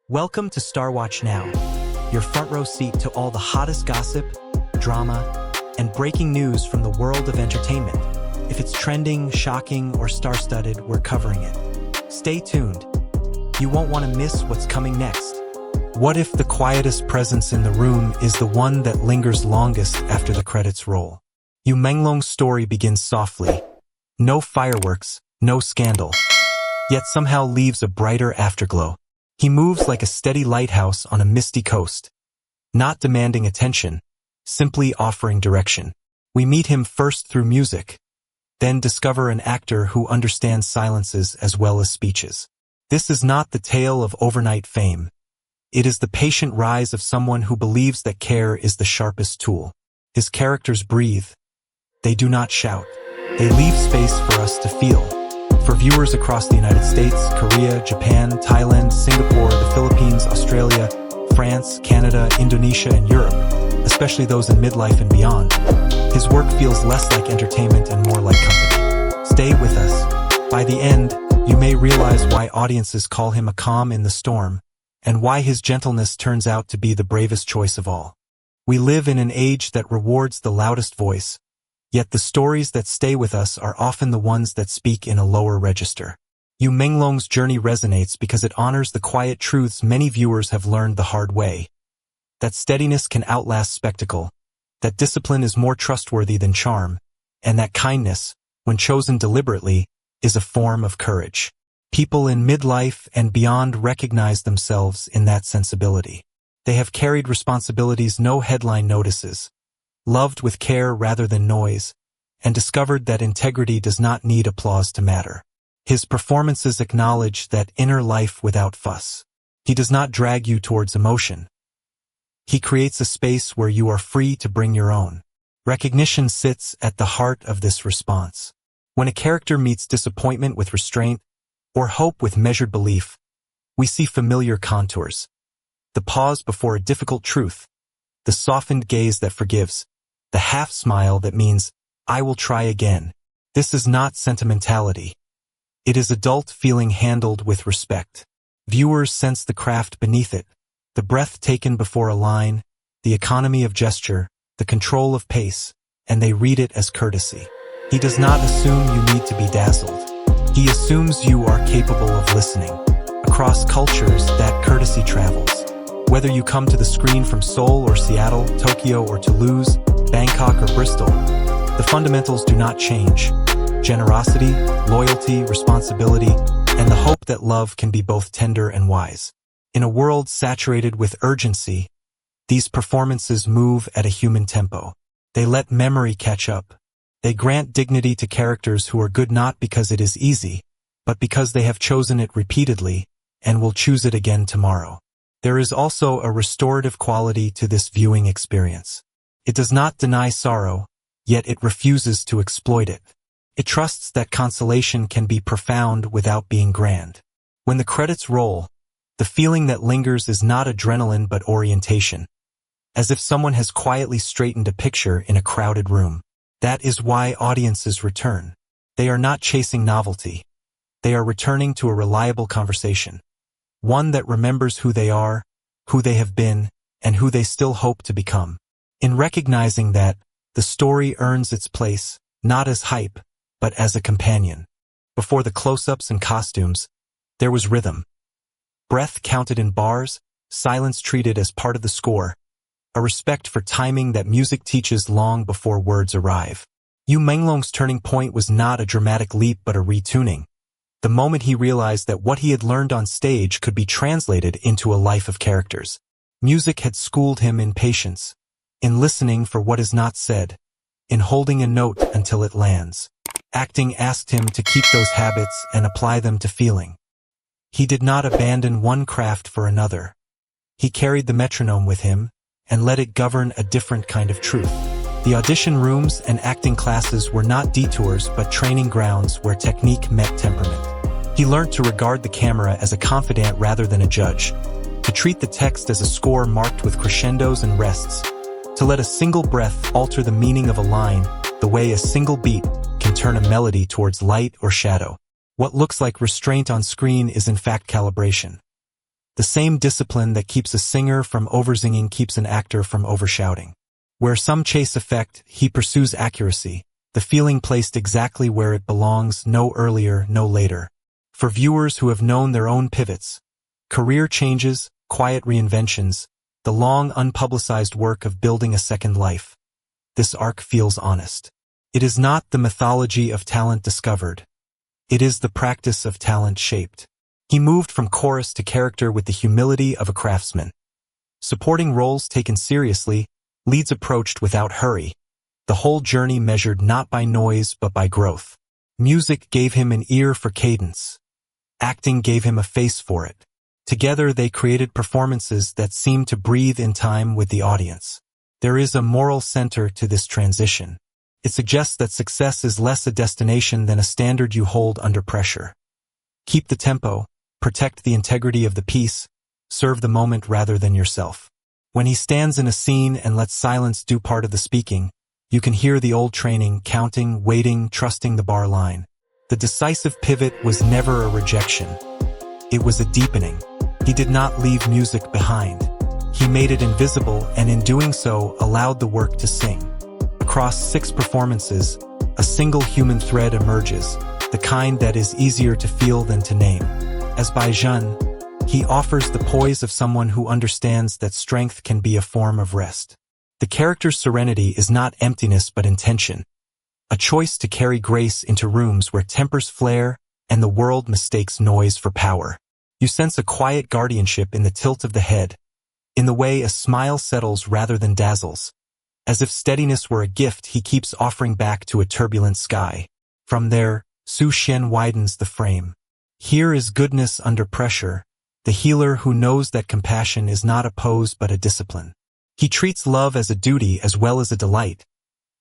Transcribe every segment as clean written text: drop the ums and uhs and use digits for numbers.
Welcome to Star Watch Now, your front row seat to all the hottest gossip, drama, and breaking news from the world of entertainment. If it's trending, shocking, or star-studded, we're covering it. Stay tuned. You won't want to miss what's coming next. What if the quietest presence in the room is the one that lingers longest after the credits roll? Yu Menglong's story begins softly. No fireworks, no scandal, yet somehow leaves a brighter afterglow. He moves like a steady lighthouse on a misty coast, not demanding attention, simply offering direction. We meet him first through music, then discover an actor who understands silences as well as speeches. This is not the tale of overnight fame. It is the patient rise of someone who believes that care is the sharpest tool. His characters breathe. They do not shout. They leave space for us to feel. For viewers across the United States, Korea, Japan, Thailand, Singapore, the Philippines, Australia, France, Canada, Indonesia, and Europe, especially those in midlife and beyond, his work feels less like entertainment and more like company. Stay with us. By the end, you may realize why audiences call him a calm in the storm, and why his gentleness turns out to be the bravest choice of all. We live in an age that rewards the loudest voice, yet the stories that stay with us are often the ones that speak in a lower register. Yu Menglong's journey resonates because it honors the quiet truths many viewers have learned the hard way. That steadiness can outlast spectacle, that discipline is more trustworthy than charm, and that kindness, when chosen deliberately, is a form of courage. People in midlife and beyond recognize themselves in that sensibility. They have carried responsibilities no headline notices, loved with care rather than noise, and discovered that integrity does not need applause to matter. His performances acknowledge that inner life without fuss. He does not drag you towards emotion. He creates a space where you are free to bring your own. Recognition sits at the heart of this response. When a character meets disappointment with restraint, or hope with measured belief, we see familiar contours. The pause before a difficult truth, the softened gaze that forgives, the half-smile that means, I will try again. This is not sentimentality. It is adult feeling handled with respect. Viewers sense the craft beneath it, the breath taken before a line, the economy of gesture, the control of pace, and they read it as courtesy. He does not assume you need to be dazzled. He assumes you are capable of listening. Across cultures, that courtesy travels. Whether you come to the screen from Seoul or Seattle, Tokyo or Toulouse, Bangkok or Bristol, the fundamentals do not change. Generosity, loyalty, responsibility, and the hope that love can be both tender and wise. In a world saturated with urgency, these performances move at a human tempo. They let memory catch up. They grant dignity to characters who are good not because it is easy, but because they have chosen it repeatedly and will choose it again tomorrow. There is also a restorative quality to this viewing experience. It does not deny sorrow, yet it refuses to exploit it. It trusts that consolation can be profound without being grand. When the credits roll, the feeling that lingers is not adrenaline but orientation, as if someone has quietly straightened a picture in a crowded room. That is why audiences return. They are not chasing novelty. They are returning to a reliable conversation. One that remembers who they are, who they have been, and who they still hope to become. In recognizing that, the story earns its place, not as hype, but as a companion. Before the close-ups and costumes, there was rhythm. Breath counted in bars, silence treated as part of the score, a respect for timing that music teaches long before words arrive. Yu Menglong's turning point was not a dramatic leap but a retuning. The moment he realized that what he had learned on stage could be translated into a life of characters. Music had schooled him in patience, in listening for what is not said, in holding a note until it lands. Acting asked him to keep those habits and apply them to feeling. He did not abandon one craft for another. He carried the metronome with him and let it govern a different kind of truth. The audition rooms and acting classes were not detours but training grounds where technique met temperament. He learned to regard the camera as a confidant rather than a judge, to treat the text as a score marked with crescendos and rests, to let a single breath alter the meaning of a line the way a single beat can turn a melody towards light or shadow. What looks like restraint on screen is in fact calibration. The same discipline that keeps a singer from oversinging keeps an actor from overshouting. Where some chase effect, he pursues accuracy, the feeling placed exactly where it belongs, no earlier, no later. For viewers who have known their own pivots, career changes, quiet reinventions, the long unpublicized work of building a second life, this arc feels honest. It is not the mythology of talent discovered. It is the practice of talent shaped. He moved from chorus to character with the humility of a craftsman. Supporting roles taken seriously, leads approached without hurry. The whole journey measured not by noise but by growth. Music gave him an ear for cadence. Acting gave him a face for it. Together they created performances that seemed to breathe in time with the audience. There is a moral center to this transition. It suggests that success is less a destination than a standard you hold under pressure. Keep the tempo, protect the integrity of the piece, serve the moment rather than yourself. When he stands in a scene and lets silence do part of the speaking, you can hear the old training, counting, waiting, trusting the bar line. The decisive pivot was never a rejection. It was a deepening. He did not leave music behind. He made it invisible and in doing so allowed the work to sing. Across 6 performances, a single human thread emerges, the kind that is easier to feel than to name. As Bai Jun, he offers the poise of someone who understands that strength can be a form of rest. The character's serenity is not emptiness but intention, a choice to carry grace into rooms where tempers flare and the world mistakes noise for power. You sense a quiet guardianship in the tilt of the head, in the way a smile settles rather than dazzles. As if steadiness were a gift he keeps offering back to a turbulent sky. From there, Su Xian widens the frame. Here is goodness under pressure, the healer who knows that compassion is not a pose but a discipline. He treats love as a duty as well as a delight,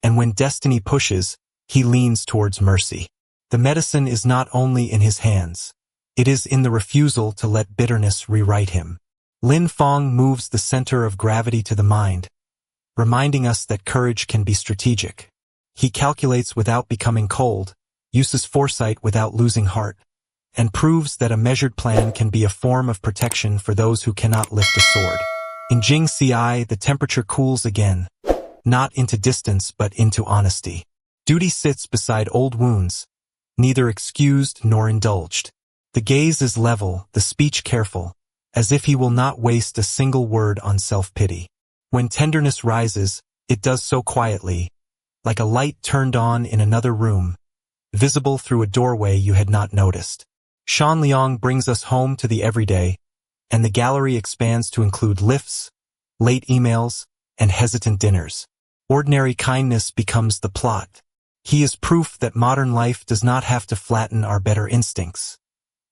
and when destiny pushes, he leans towards mercy. The medicine is not only in his hands, it is in the refusal to let bitterness rewrite him. Lin Fong moves the center of gravity to the mind, reminding us that courage can be strategic. He calculates without becoming cold, uses foresight without losing heart, and proves that a measured plan can be a form of protection for those who cannot lift a sword. In Jing Ci, the temperature cools again, not into distance but into honesty. Duty sits beside old wounds, neither excused nor indulged. The gaze is level, the speech careful, as if he will not waste a single word on self-pity. When tenderness rises, it does so quietly, like a light turned on in another room, visible through a doorway you had not noticed. Shan Liang brings us home to the everyday, and the gallery expands to include lifts, late emails, and hesitant dinners. Ordinary kindness becomes the plot. He is proof that modern life does not have to flatten our better instincts.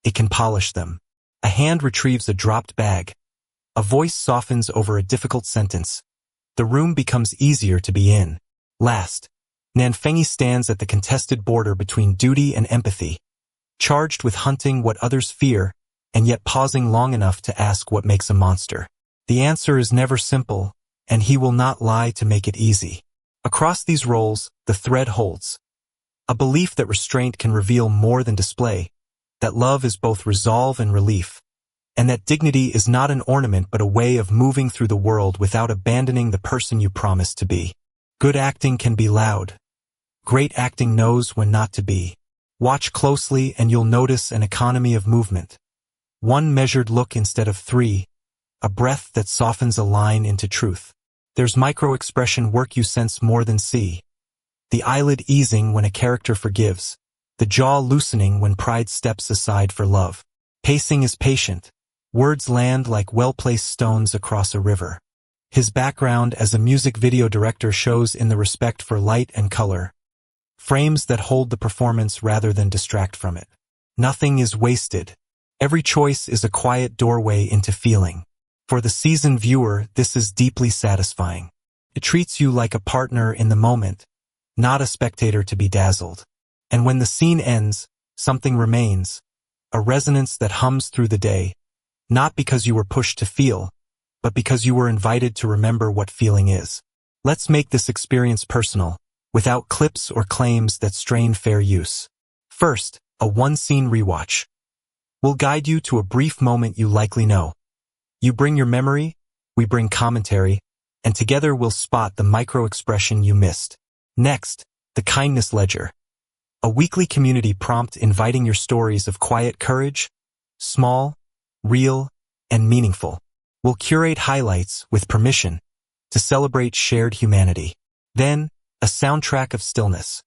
It can polish them. A hand retrieves a dropped bag. A voice softens over a difficult sentence. The room becomes easier to be in. Last, Nanfengyi stands at the contested border between duty and empathy, charged with hunting what others fear, and yet pausing long enough to ask what makes a monster. The answer is never simple, and he will not lie to make it easy. Across these roles, the thread holds. A belief that restraint can reveal more than display, that love is both resolve and relief, and that dignity is not an ornament but a way of moving through the world without abandoning the person you promised to be. Good acting can be loud. Great acting knows when not to be. Watch closely and you'll notice an economy of movement. One measured look instead of 3, a breath that softens a line into truth. There's micro-expression work you sense more than see. The eyelid easing when a character forgives, the jaw loosening when pride steps aside for love. Pacing is patient. Words land like well-placed stones across a river. His background as a music video director shows in the respect for light and color, frames that hold the performance rather than distract from it. Nothing is wasted. Every choice is a quiet doorway into feeling. For the seasoned viewer, this is deeply satisfying. It treats you like a partner in the moment, not a spectator to be dazzled. And when the scene ends, something remains, a resonance that hums through the day, not because you were pushed to feel, but because you were invited to remember what feeling is. Let's make this experience personal, without clips or claims that strain fair use. First, a one-scene rewatch. We'll guide you to a brief moment you likely know, You bring your memory, we bring commentary, and together we'll spot the micro-expression you missed. Next, the Kindness Ledger. A weekly community prompt inviting your stories of quiet courage, small, real, and meaningful. We'll curate highlights with permission to celebrate shared humanity. Then, a soundtrack of stillness.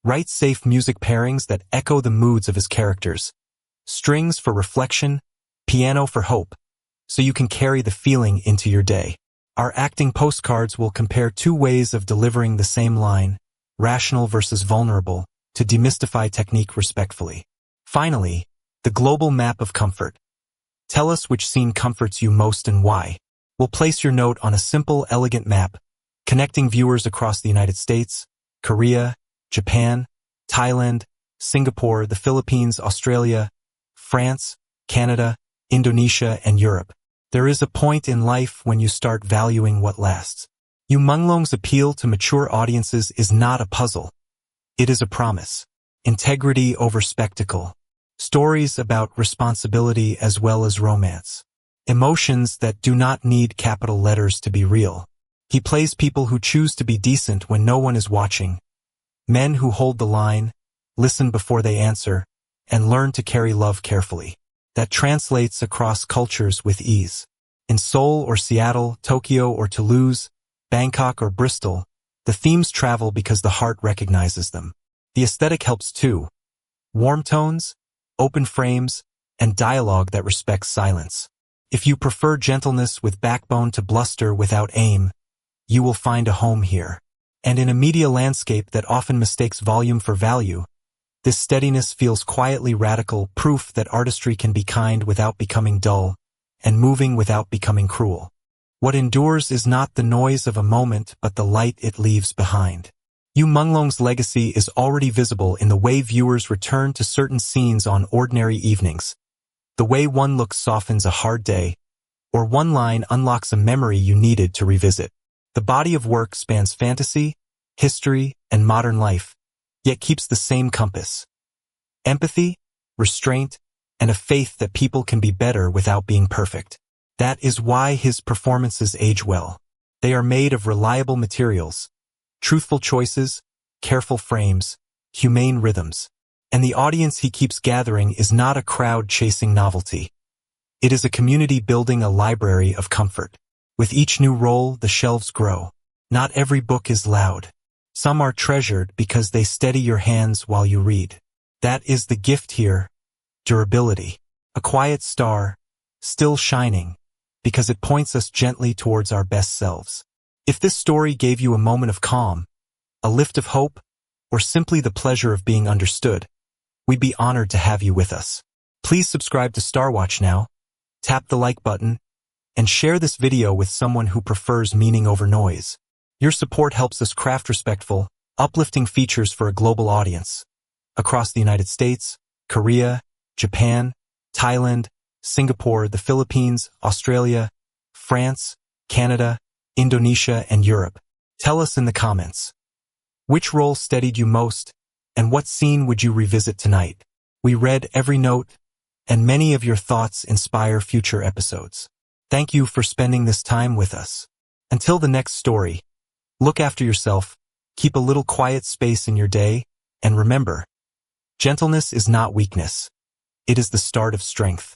Write safe music pairings that echo the moods of his characters. Strings for reflection, piano for hope, so you can carry the feeling into your day. Our acting postcards will compare two ways of delivering the same line, rational versus vulnerable, to demystify technique respectfully. Finally, the global map of comfort. Tell us which scene comforts you most and why. We'll place your note on a simple, elegant map, connecting viewers across the United States, Korea, Japan, Thailand, Singapore, the Philippines, Australia, France, Canada, Indonesia, and Europe. There is a point in life when you start valuing what lasts. Yu Menglong's appeal to mature audiences is not a puzzle. It is a promise. Integrity over spectacle. Stories about responsibility as well as romance. Emotions that do not need capital letters to be real. He plays people who choose to be decent when no one is watching. Men who hold the line, listen before they answer, and learn to carry love carefully. That translates across cultures with ease. In Seoul or Seattle, Tokyo or Toulouse, Bangkok or Bristol, the themes travel because the heart recognizes them. The aesthetic helps too. Warm tones, open frames, and dialogue that respects silence. If you prefer gentleness with backbone to bluster without aim, you will find a home here. And in a media landscape that often mistakes volume for value, this steadiness feels quietly radical, proof that artistry can be kind without becoming dull, and moving without becoming cruel. What endures is not the noise of a moment, but the light it leaves behind. Yu Menglong's legacy is already visible in the way viewers return to certain scenes on ordinary evenings, the way one look softens a hard day, or one line unlocks a memory you needed to revisit. The body of work spans fantasy, history, and modern life, yet keeps the same compass. Empathy, restraint, and a faith that people can be better without being perfect. That is why his performances age well. They are made of reliable materials, truthful choices, careful frames, humane rhythms. And the audience he keeps gathering is not a crowd chasing novelty. It is a community building a library of comfort. With each new role, the shelves grow. Not every book is loud. Some are treasured because they steady your hands while you read. That is the gift here, durability. A quiet star, still shining, because it points us gently towards our best selves. If this story gave you a moment of calm, a lift of hope, or simply the pleasure of being understood, we'd be honored to have you with us. Please subscribe to Star Watch now, tap the like button, and share this video with someone who prefers meaning over noise. Your support helps us craft respectful, uplifting features for a global audience. Across the United States, Korea, Japan, Thailand, Singapore, the Philippines, Australia, France, Canada, Indonesia, and Europe. Tell us in the comments. Which role steadied you most, and what scene would you revisit tonight? We read every note, and many of your thoughts inspire future episodes. Thank you for spending this time with us. Until the next story, look after yourself, keep a little quiet space in your day, and remember, gentleness is not weakness. It is the start of strength.